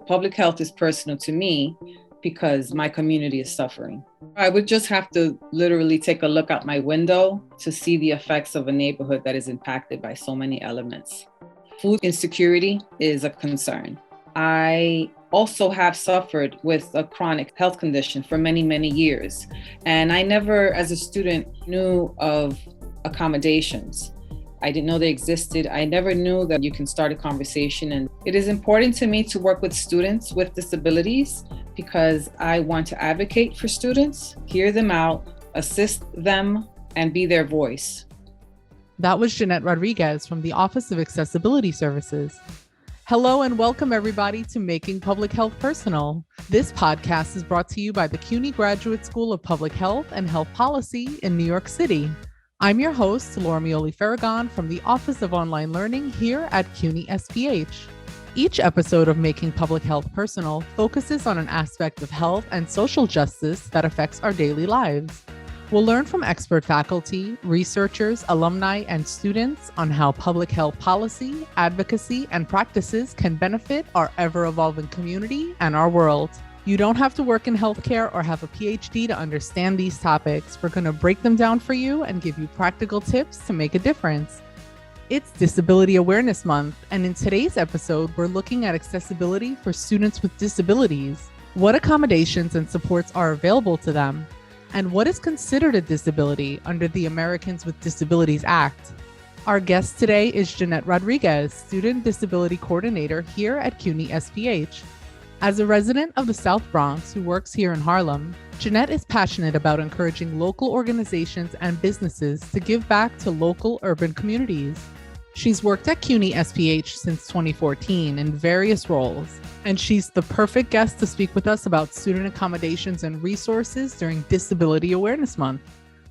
Public health is personal to me because my community is suffering. I would just have to literally take a look out my window to see the effects of a neighborhood that is impacted by so many elements. Food insecurity is a concern. I also have suffered with a chronic health condition for many, many years. And I never, as a student, knew of accommodations. I didn't know they existed. I never knew that you can start a conversation. And it is important to me to work with students with disabilities because I want to advocate for students, hear them out, assist them, and be their voice. That was Jeanette Rodriguez from the Office of Accessibility Services. Hello and welcome everybody to Making Public Health Personal. This podcast is brought to you by the CUNY Graduate School of Public Health and Health Policy in New York City. I'm your host, Laura Mioli-Farragon from the Office of Online Learning here at CUNY SPH. Each episode of Making Public Health Personal focuses on an aspect of health and social justice that affects our daily lives. We'll learn from expert faculty, researchers, alumni, and students on how public health policy, advocacy, and practices can benefit our ever-evolving community and our world. You don't have to work in healthcare or have a PhD to understand these topics. We're going to break them down for you and give you practical tips to make a difference. It's Disability Awareness Month, and in today's episode, we're looking at accessibility for students with disabilities. What accommodations and supports are available to them? And what is considered a disability under the Americans with Disabilities Act? Our guest today is Jeanette Rodriguez, Student Disability Coordinator here at CUNY SPH. As a resident of the South Bronx who works here in Harlem, Jeanette is passionate about encouraging local organizations and businesses to give back to local urban communities. She's worked at CUNY SPH since 2014 in various roles, and she's the perfect guest to speak with us about student accommodations and resources during Disability Awareness Month.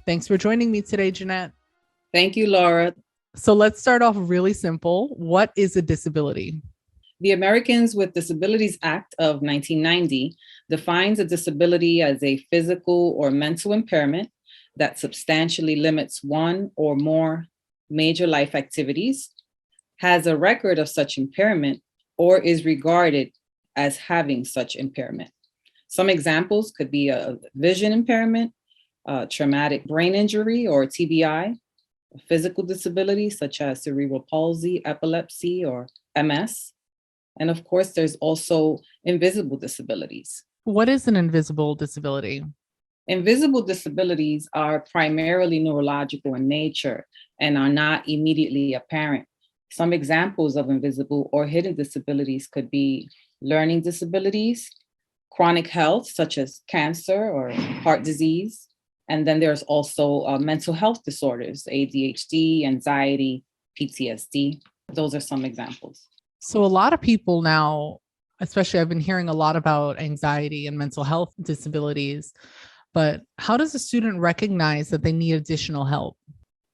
Thanks for joining me today, Jeanette. Thank you, Laura. So let's start off really simple. What is a disability? The Americans with Disabilities Act of 1990 defines a disability as a physical or mental impairment that substantially limits one or more major life activities, has a record of such impairment, or is regarded as having such impairment. Some examples could be a vision impairment, traumatic brain injury or TBI, a physical disability such as cerebral palsy, epilepsy, or MS. And of course, there's also invisible disabilities. What is an invisible disability? Invisible disabilities are primarily neurological in nature and are not immediately apparent. Some examples of invisible or hidden disabilities could be learning disabilities, chronic health, such as cancer or heart disease. And then there's also mental health disorders, ADHD, anxiety, PTSD. Those are some examples. So a lot of people now, especially I've been hearing a lot about anxiety and mental health disabilities, but how does a student recognize that they need additional help?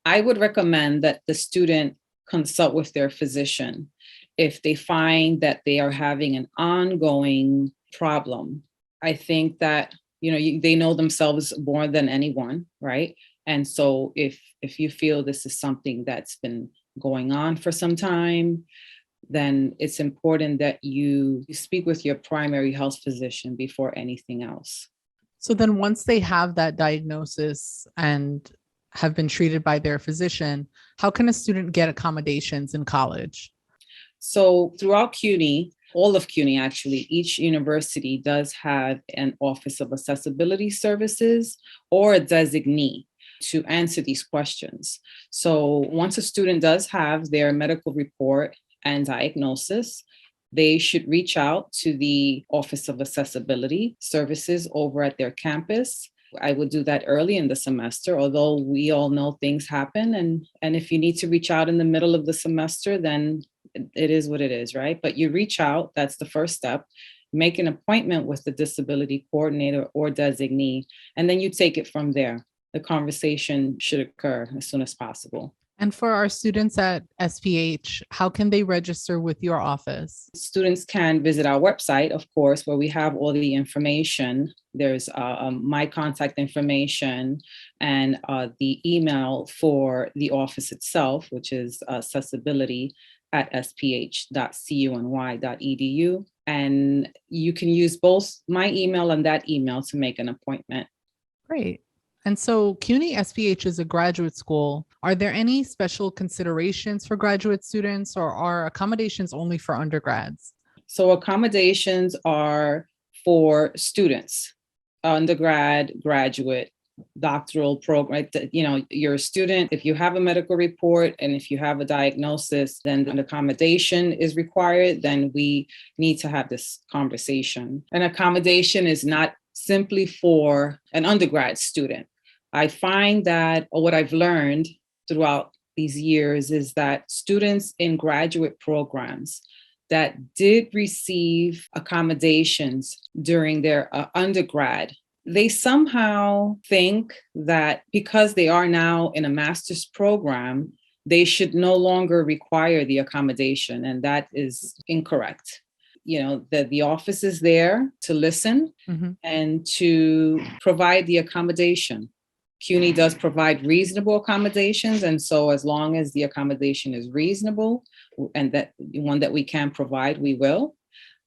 I would recommend that the student consult with their physician if they find that they are having an ongoing problem. I think that, they know themselves more than anyone, right? And so if you feel this is something that's been going on for some time, then it's important that you speak with your primary health physician before anything else. So then once they have that diagnosis and have been treated by their physician, how can a student get accommodations in college? So throughout CUNY, all of CUNY actually, each university does have an Office of Accessibility Services or a designee to answer these questions. So once a student does have their medical report and diagnosis, they should reach out to the Office of Accessibility Services over at their campus. I would do that early in the semester, although we all know things happen. And if you need to reach out in the middle of the semester, then it is what it is, right? But you reach out, that's the first step. Make an appointment with the disability coordinator or designee, and then you take it from there. The conversation should occur as soon as possible. And for our students at SPH, how can they register with your office? Students can visit our website, of course, where we have all the information. There's my contact information and the email for the office itself, which is accessibility at sph.cuny.edu. And you can use both my email and that email to make an appointment. Great. And so CUNY SPH is a graduate school. Are there any special considerations for graduate students, or are accommodations only for undergrads? So accommodations are for students, undergrad, graduate, doctoral program. You know, you're a student. If you have a medical report and if you have a diagnosis, then an accommodation is required. Then we need to have this conversation. An accommodation is not simply for an undergrad student. I find that, or what I've learned throughout these years, is that students in graduate programs that did receive accommodations during their undergrad, they somehow think that because they are now in a master's program, they should no longer require the accommodation. And that is incorrect. You know, the office is there to listen and to provide the accommodation. CUNY does provide reasonable accommodations. And so as long as the accommodation is reasonable and that one that we can provide, we will.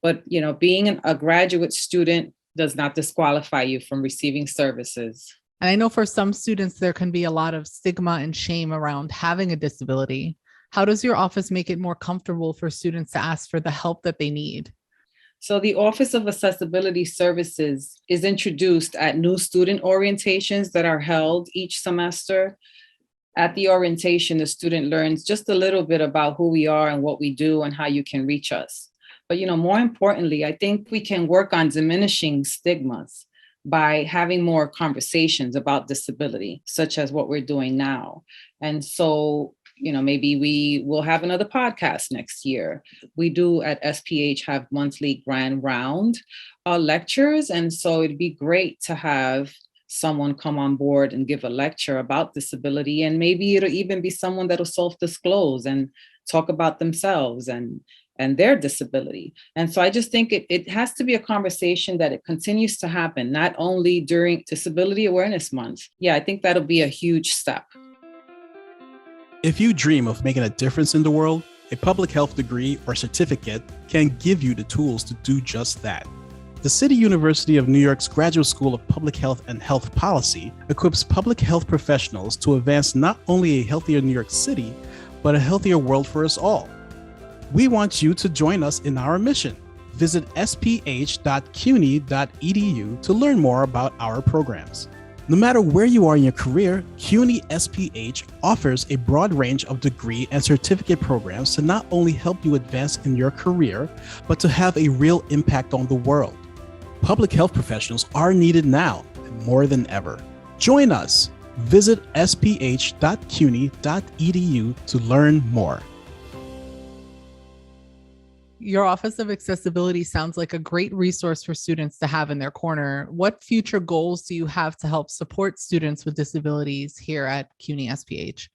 But, you know, being a graduate student does not disqualify you from receiving services. And I know for some students, there can be a lot of stigma and shame around having a disability. How does your office make it more comfortable for students to ask for the help that they need? So the Office of Accessibility Services is introduced at new student orientations that are held each semester. At the orientation, the student learns just a little bit about who we are and what we do and how you can reach us. But, you know, more importantly, I think we can work on diminishing stigmas by having more conversations about disability, such as what we're doing now. And so, you know, maybe we will have another podcast next year. We do at SPH have monthly grand round lectures. And so it'd be great to have someone come on board and give a lecture about disability. And maybe it'll even be someone that'll self-disclose and talk about themselves and their disability. And so I just think it has to be a conversation that it continues to happen, not only during Disability Awareness Month. Yeah, I think that'll be a huge step. If you dream of making a difference in the world, a public health degree or certificate can give you the tools to do just that. The City University of New York's Graduate School of Public Health and Health Policy equips public health professionals to advance not only a healthier New York City, but a healthier world for us all. We want you to join us in our mission. Visit sph.cuny.edu to learn more about our programs. No matter where you are in your career, CUNY SPH offers a broad range of degree and certificate programs to not only help you advance in your career, but to have a real impact on the world. Public health professionals are needed now more than ever. Join us. Visit sph.cuny.edu to learn more. Your Office of Accessibility sounds like a great resource for students to have in their corner. What future goals do you have to help support students with disabilities here at CUNY SPH?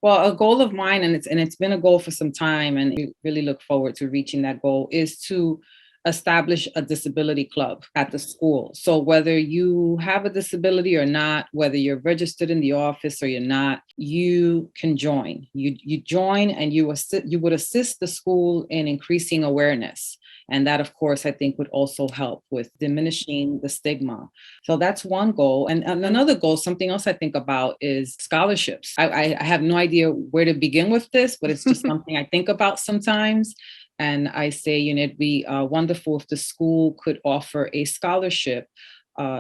Well, a goal of mine, and it's been a goal for some time, and we really look forward to reaching that goal, is to establish a disability club at the school. So whether you have a disability or not, whether you're registered in the office or you're not, you can join. You join and you would assist the school in increasing awareness. And that, of course, I think would also help with diminishing the stigma. So that's one goal. And another goal, something else I think about, is scholarships. I have no idea where to begin with this, but it's just something I think about sometimes. And I say, you know, it'd be wonderful if the school could offer a scholarship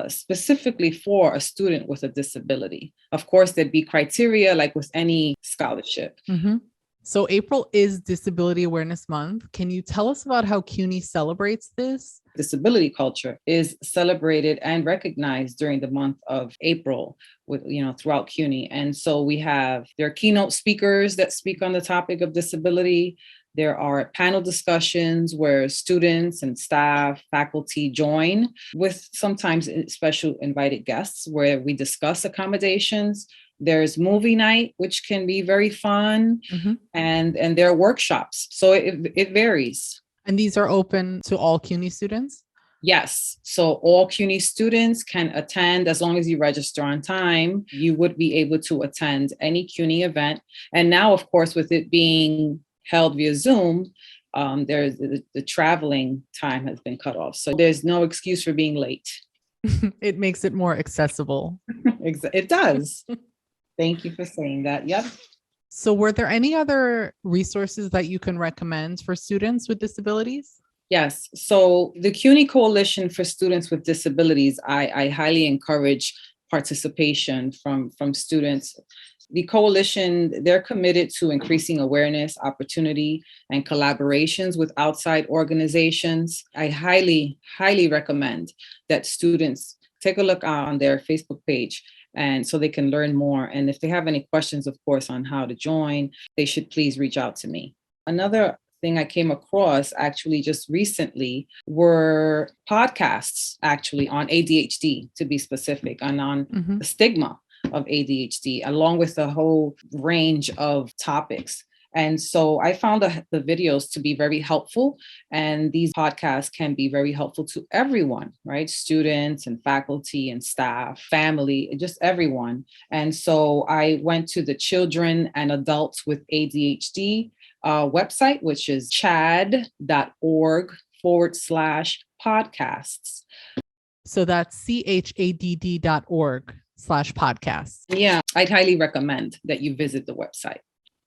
specifically for a student with a disability. Of course, there'd be criteria like with any scholarship. Mm-hmm. So April is Disability Awareness Month. Can you tell us about how CUNY celebrates this? Disability culture is celebrated and recognized during the month of April throughout CUNY. And so there are keynote speakers that speak on the topic of disability. There are panel discussions where students and staff, faculty join with sometimes special invited guests where we discuss accommodations. There's movie night, which can be very fun, and there are workshops. So it varies. And these are open to all CUNY students? Yes. So all CUNY students can attend as long as you register on time. You would be able to attend any CUNY event. And now, of course, with it being held via Zoom, there's the traveling time has been cut off. So there's no excuse for being late. It makes it more accessible. It does. Thank you for saying that. Yep. So were there any other resources that you can recommend for students with disabilities? Yes. So the CUNY Coalition for Students with Disabilities, I highly encourage participation from students. The coalition, they're committed to increasing awareness, opportunity, and collaborations with outside organizations. I highly, highly recommend that students take a look on their Facebook page, and so they can learn more. And if they have any questions, of course, on how to join, they should please reach out to me. Another thing I came across actually just recently were podcasts actually on ADHD, to be specific, and on the stigma of ADHD, along with a whole range of topics. And so I found the videos to be very helpful. And these podcasts can be very helpful to everyone, right? Students and faculty and staff, family, just everyone. And so I went to the Children and Adults with ADHD website, which is chadd.org/podcasts. So that's chadd.org/podcasts. Yeah, I'd highly recommend that you visit the website.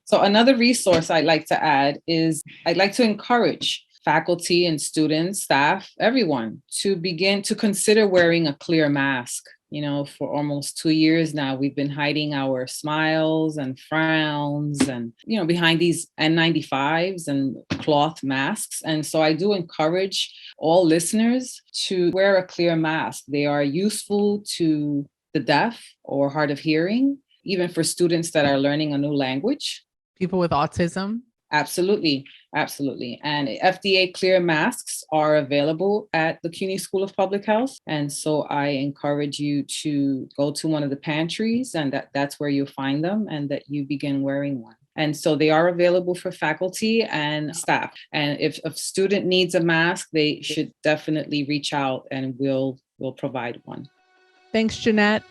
So another resource I'd like to add is I'd like to encourage faculty and students, staff, everyone to begin to consider wearing a clear mask. You know, for almost 2 years now, we've been hiding our smiles and frowns and, behind these N95s and cloth masks. And so I do encourage all listeners to wear a clear mask. They are useful to the deaf or hard of hearing, even for students that are learning a new language. People with autism. Absolutely. Absolutely. And FDA clear masks are available at the CUNY School of Public Health. And so I encourage you to go to one of the pantries, and that's where you'll find them, and that you begin wearing one. And so they are available for faculty and staff. And if a student needs a mask, they should definitely reach out and we'll provide one. Thanks, Jeanette.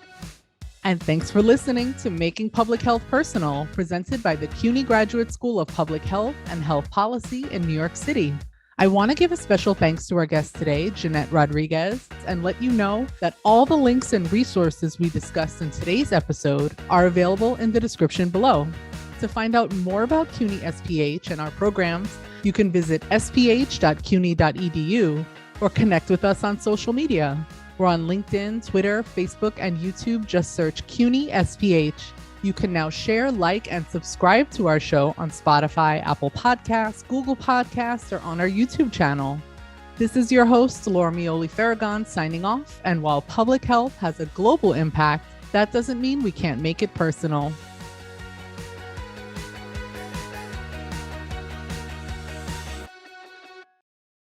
And thanks for listening to Making Public Health Personal, presented by the CUNY Graduate School of Public Health and Health Policy in New York City. I want to give a special thanks to our guest today, Jeanette Rodriguez, and let you know that all the links and resources we discussed in today's episode are available in the description below. To find out more about CUNY SPH and our programs, you can visit sph.cuny.edu or connect with us on social media. We're on LinkedIn, Twitter, Facebook, and YouTube. Just search CUNY SPH. You can now share, like, and subscribe to our show on Spotify, Apple Podcasts, Google Podcasts, or on our YouTube channel. This is your host, Lormioli Farragon, signing off. And while public health has a global impact, that doesn't mean we can't make it personal.